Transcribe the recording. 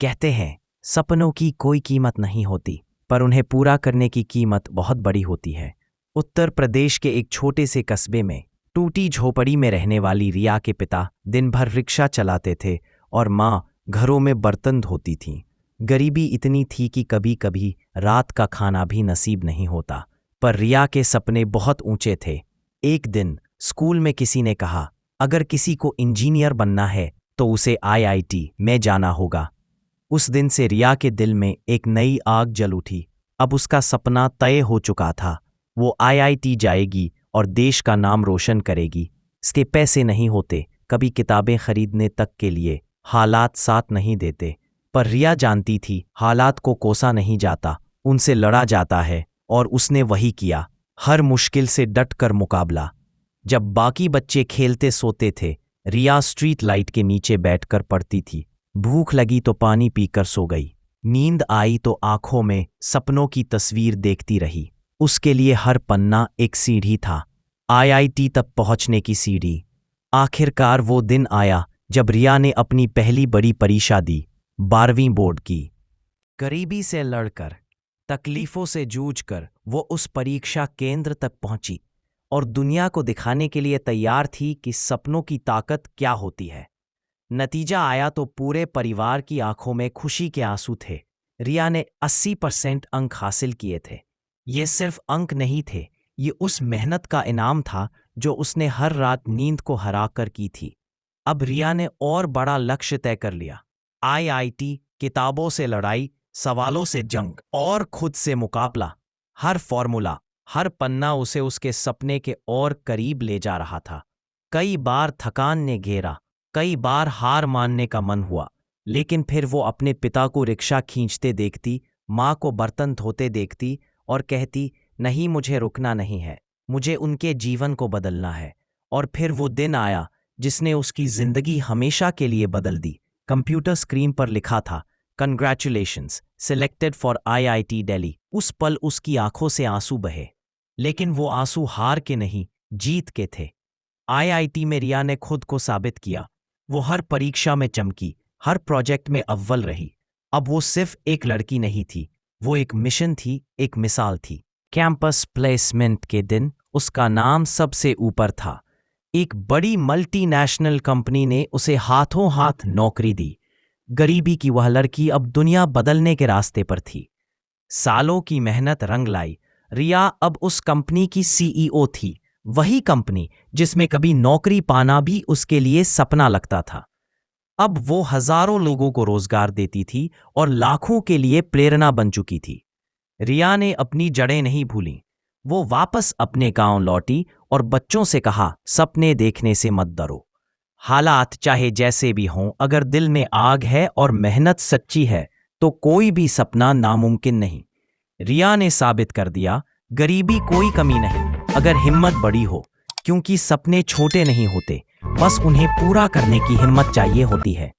कहते हैं सपनों की कोई कीमत नहीं होती, पर उन्हें पूरा करने की कीमत बहुत बड़ी होती है। उत्तर प्रदेश के एक छोटे से कस्बे में टूटी झोपड़ी में रहने वाली रिया के पिता दिन भर रिक्शा चलाते थे और माँ घरों में बर्तन धोती थीं। गरीबी इतनी थी कि कभी कभी रात का खाना भी नसीब नहीं होता, पर रिया के सपने बहुत ऊंचे थे। एक दिन स्कूल में किसी ने कहा, अगर किसी को इंजीनियर बनना है तो उसे आईआईटी में जाना होगा। उस दिन से रिया के दिल में एक नई आग जल उठी। अब उसका सपना तय हो चुका था। वो आईआईटी जाएगी और देश का नाम रोशन करेगी। इसके पैसे नहीं होते, कभी किताबें खरीदने तक के लिए हालात साथ नहीं देते, पर रिया जानती थी हालात को कोसा नहीं जाता, उनसे लड़ा जाता है, और उसने वही किया। हर मुश्किल से डटकर मुकाबला। जब बाकी बच्चे खेलते सोते थे, रिया स्ट्रीट लाइट के नीचे बैठकर पढ़ती थी। भूख लगी तो पानी पीकर सो गई, नींद आई तो आंखों में सपनों की तस्वीर देखती रही। उसके लिए हर पन्ना एक सीढ़ी था, आईआईटी तक पहुंचने की सीढ़ी। आखिरकार वो दिन आया जब रिया ने अपनी पहली बड़ी परीक्षा दी, 12वीं बोर्ड की। गरीबी से लड़कर, तकलीफों से जूझकर वो उस परीक्षा केंद्र तक पहुंची और दुनिया को दिखाने के लिए तैयार थी कि सपनों की ताकत क्या होती है। नतीजा आया तो पूरे परिवार की आंखों में खुशी के आंसू थे। रिया ने 80% अंक हासिल किए थे। ये सिर्फ अंक नहीं थे, ये उस मेहनत का इनाम था जो उसने हर रात नींद को हराकर की थी। अब रिया ने और बड़ा लक्ष्य तय कर लिया, आईआईटी। किताबों से लड़ाई, सवालों से जंग और खुद से मुकाबला। हर फॉर्मूला, हर पन्ना उसे उसके सपने के और करीब ले जा रहा था। कई बार थकान ने घेरा, कई बार हार मानने का मन हुआ, लेकिन फिर वो अपने पिता को रिक्शा खींचते देखती, माँ को बर्तन धोते देखती और कहती, नहीं, मुझे रुकना नहीं है, मुझे उनके जीवन को बदलना है। और फिर वो दिन आया जिसने उसकी जिंदगी हमेशा के लिए बदल दी। कंप्यूटर स्क्रीन पर लिखा था, congratulations, selected for IIT Delhi. उस पल उसकी आंखों से आंसू बहे, लेकिन वो आंसू हार के नहीं, जीत के थे। आईआईटी में रिया ने खुद को साबित किया। वो हर परीक्षा में चमकी, हर प्रोजेक्ट में अव्वल रही। अब वो सिर्फ एक लड़की नहीं थी, वो एक मिशन थी, एक मिसाल थी। कैंपस प्लेसमेंट के दिन उसका नाम सबसे ऊपर था। एक बड़ी मल्टीनेशनल कंपनी ने उसे हाथों हाथ नौकरी दी। गरीबी की वह लड़की अब दुनिया बदलने के रास्ते पर थी। सालों की मेहनत रंग लाई। रिया अब उस कंपनी की सीईओ थी, वही कंपनी जिसमें कभी नौकरी पाना भी उसके लिए सपना लगता था। अब वो हजारों लोगों को रोजगार देती थी और लाखों के लिए प्रेरणा बन चुकी थी। रिया ने अपनी जड़ें नहीं भूली। वो वापस अपने गांव लौटी और बच्चों से कहा, सपने देखने से मत डरो। हालात चाहे जैसे भी हों, अगर दिल में आग है और मेहनत सच्ची है तो कोई भी सपना नामुमकिन नहीं। रिया ने साबित कर दिया, गरीबी कोई कमी नहीं अगर हिम्मत बड़ी हो, क्योंकि सपने छोटे नहीं होते, बस उन्हें पूरा करने की हिम्मत चाहिए होती है।